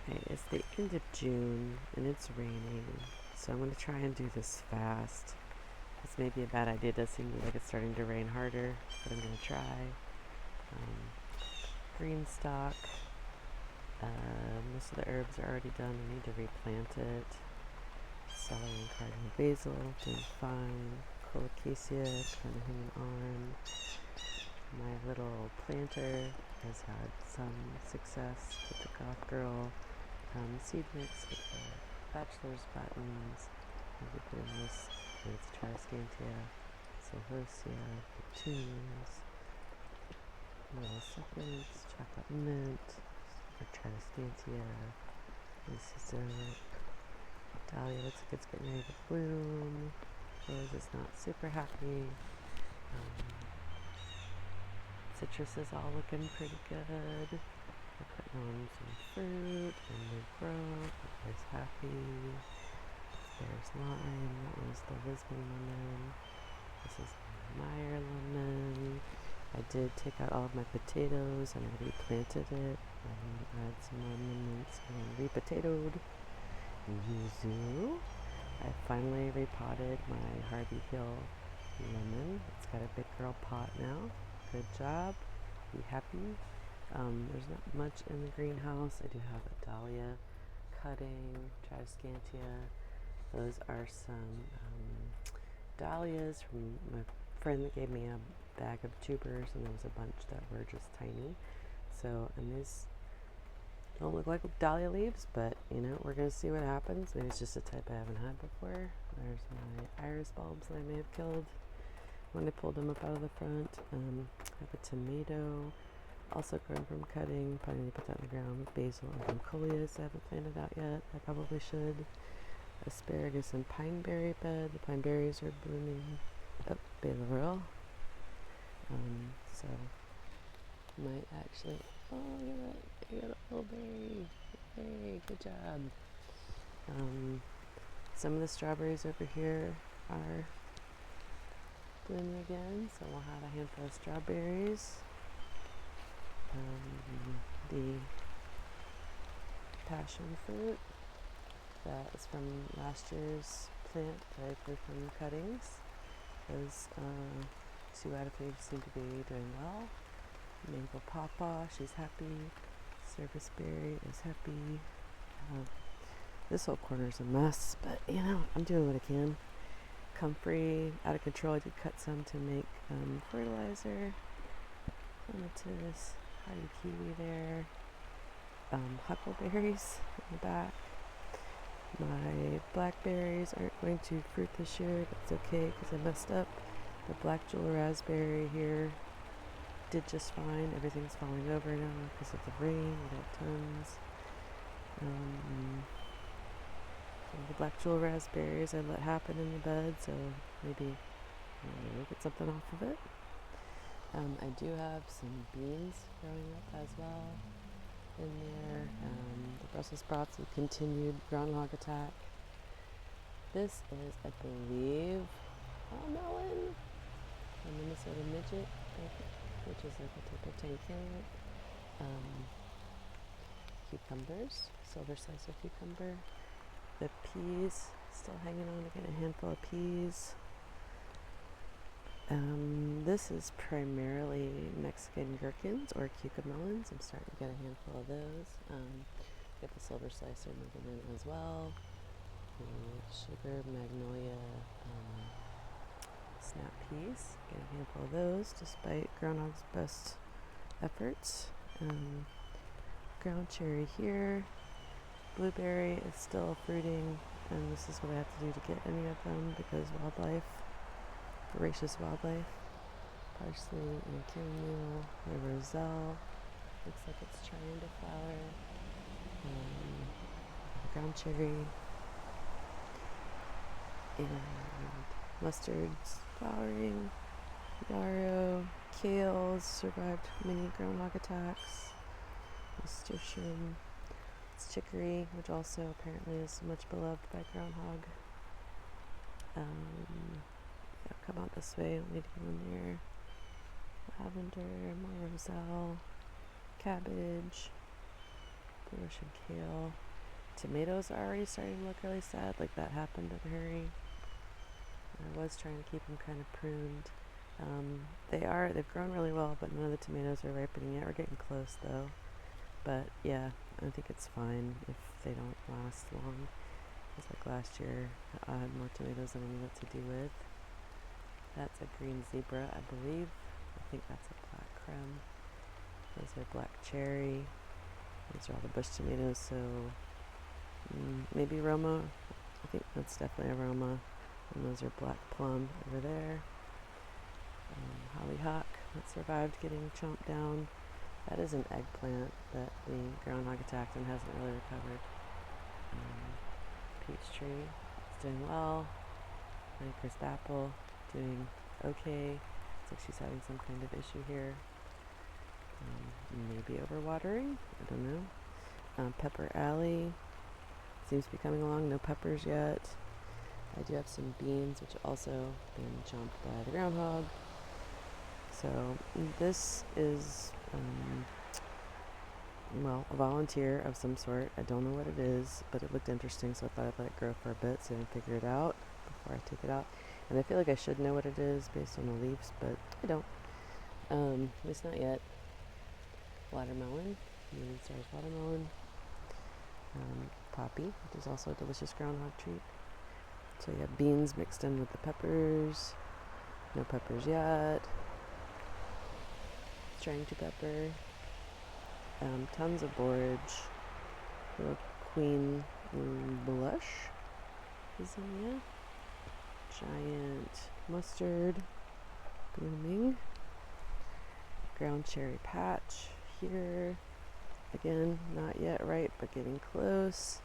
Okay, it's the end of June and it's raining, so I'm going to try and do this fast. This may be a bad idea. It does seem like it's starting to rain harder, but I'm going to try. Green stock. Most of the herbs are already done. I need to replant it. Celery and cardinal basil, doing fine. Colocasia, kind of hanging on. My little planter has had some success with the Goth Girl seed mix with the bachelor's buttons. Maybe put in this, and it's Triscantia, Celosia, petunias, little succulents, chocolate mint, for Triscantia. This is a dahlia, looks like it's getting ready to bloom. Rose is not super happy. Citrus is all looking pretty good. We're putting on some fruit and they grow. Everybody's happy. There's lime. That was the Lisbon lemon. This is Meyer lemon. I did take out all of my potatoes and I replanted it and add some more mints and repotatoed. Yuzu. I finally repotted my Harvey Hill lemon. It's got a big girl pot now. Good job. Be happy. There's not much in the greenhouse. I do have a dahlia cutting, Triscantia. Those are some dahlias from my friend that gave me a bag of tubers, and there was a bunch that were just tiny. So, and these don't look like dahlia leaves, but you know, we're gonna see what happens. Maybe it's just a type I haven't had before. There's my iris bulbs that I may have killed when I pulled them up out of the front. I have a tomato, also grown from cutting. Probably need to put that in the ground. Basil and coleus I haven't planted out yet. I probably should. Asparagus and pineberry bed. The pineberries are blooming. Oh, bay laurel. So might actually. Oh, look at that! You got a little berry. Hey, good job. Some of the strawberries over here are blooming again, so we'll have a handful of strawberries. The passion fruit that is from last year's plant that I grew from cuttings. Those 2 out of 3 seem to be doing well. Mango pawpaw, she's happy. Serviceberry is happy. This whole corner is a mess, but you know, I'm doing what I can. Comfrey, out of control. I did cut some to make fertilizer. Clematis, hardy kiwi there. Huckleberries in the back. My blackberries aren't going to fruit this year, but it's okay because I messed up. The black jewel raspberry here did just fine. Everything's falling over now because of the rain. We got tons. The black jewel raspberries I let happen in the bed, so maybe we'll get something off of it. I do have some beans growing up as well in there. The Brussels sprouts and continued groundhog attack. This is, I believe, a melon, a Minnesota midget, which is like a type of tank cucumbers, silver slicer cucumber. The peas, still hanging on to get a handful of peas. This is primarily Mexican gherkins or cucamelons. I'm starting to get a handful of those. Get the silver slicer moving in as well. The sugar magnolia snap peas. Get a handful of those despite groundhog's best efforts. Ground cherry here. Blueberry is still fruiting, and this is what I have to do to get any of them because wildlife, voracious wildlife. Parsley and chamomile, the roselle, looks like it's trying to flower. Ground cherry, and mustard's flowering. Yarrow, kales survived many groundhog attacks. Nasturtium. It's chicory, which also apparently is much beloved by groundhog. Come out this way, don't need to go in there. Lavender, more roselle, cabbage, Bush and kale. Tomatoes are already starting to look really sad, like that happened in a hurry. I was trying to keep them kind of pruned. They've grown really well, but none of the tomatoes are ripening yet. We're getting close though. But yeah, I think it's fine if they don't last long. Just like last year, I had more tomatoes than I knew what to do with. That's a green zebra, I believe. I think that's a black creme. Those are black cherry. These are all the bush tomatoes, so maybe Roma. I think that's definitely a Roma. And those are black plum over there. Hollyhock that survived getting chomped down. That is an eggplant that the groundhog attacked and hasn't really recovered. Peach tree is doing well. Honeycrisp apple doing okay. Looks like she's having some kind of issue here. Maybe overwatering. I don't know. Pepper Alley seems to be coming along. No peppers yet. I do have some beans, which also been chomped by the groundhog. So this is, a volunteer of some sort. I don't know what it is, but it looked interesting, so I thought I'd let it grow for a bit so I can figure it out before I take it out. And I feel like I should know what it is based on the leaves, but I don't. At least not yet. Watermelon, Union Stars watermelon. Poppy, which is also a delicious groundhog treat. So you have beans mixed in with the peppers. No peppers yet. Trying to pepper. Tons of borage. Little queen blush. Zinnia. Giant mustard. Blooming. Ground cherry patch here. Again, not yet ripe, but getting close.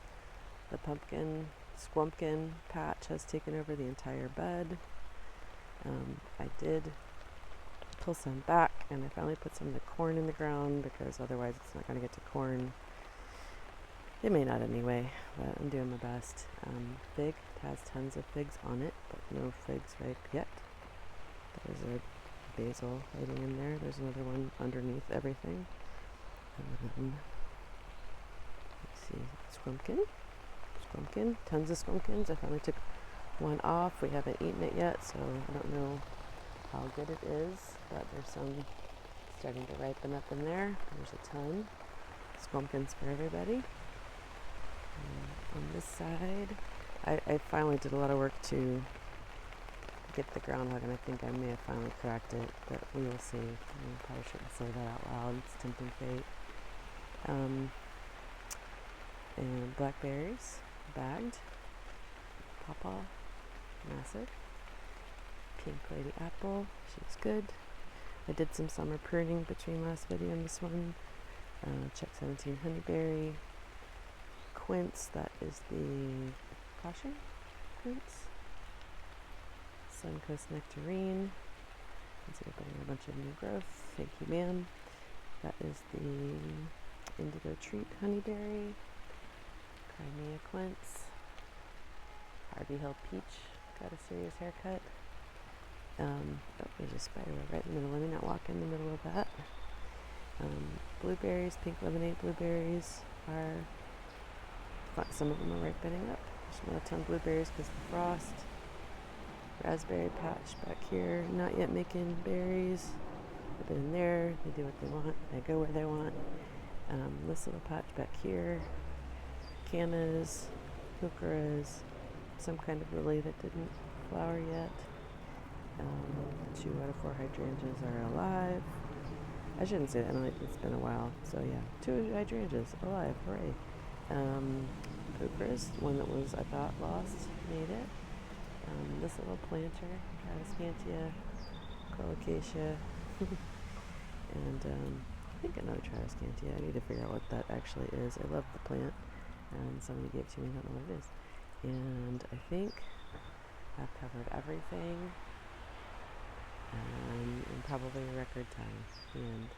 The pumpkin squumpkin patch has taken over the entire bed. I did pull some back, and I finally put some of the corn in the ground because otherwise it's not going to get to corn. It may not anyway, but I'm doing my best. Fig has tons of figs on it, but no figs ripe yet. There's a basil hiding in there. There's another one underneath everything. Let's see, squumpkin, tons of squumpkins. I finally took one off. We haven't eaten it yet, so I don't know how good it is, but there's some starting to ripen up in there. There's a ton. Squumpkins for everybody. On this side, I finally did a lot of work to get the groundhog, and I think I may have finally cracked it, but we will see. I probably shouldn't say that out loud. It's tempting fate. And blackberries, bagged. Pawpaw, massive. Pink lady apple, she's good. I did some summer pruning between last video and this one. Check 17 honeyberry. Quince, that is the caution quince. Suncoast nectarine. Consider putting a bunch of new growth. Thank you, ma'am. That is the indigo treat honeyberry. Crimea quince. Harvey Hill peach. Got a serious haircut. There's a spider right in the middle. Let me not walk in the middle of that. Blueberries, pink lemonade blueberries are. Some of them are ripening up. There's not a ton of blueberries because of the frost. Raspberry patch back here, not yet making berries. They've been in there, they do what they want, they go where they want. This little patch back here, cannas, heucheras, some kind of lily that didn't flower yet. 2 out of 4 hydrangeas are alive. I shouldn't say that, it's been a while. So yeah, 2 hydrangeas alive, hooray. Heucheras, one that was, I thought, lost, made it. This little planter, Tradescantia, colocasia, and I think another Tradescantia. I need to figure out what that actually is. I love the plant, and somebody gave it to me, I don't know what it is. And I think I've covered everything in probably a record time. And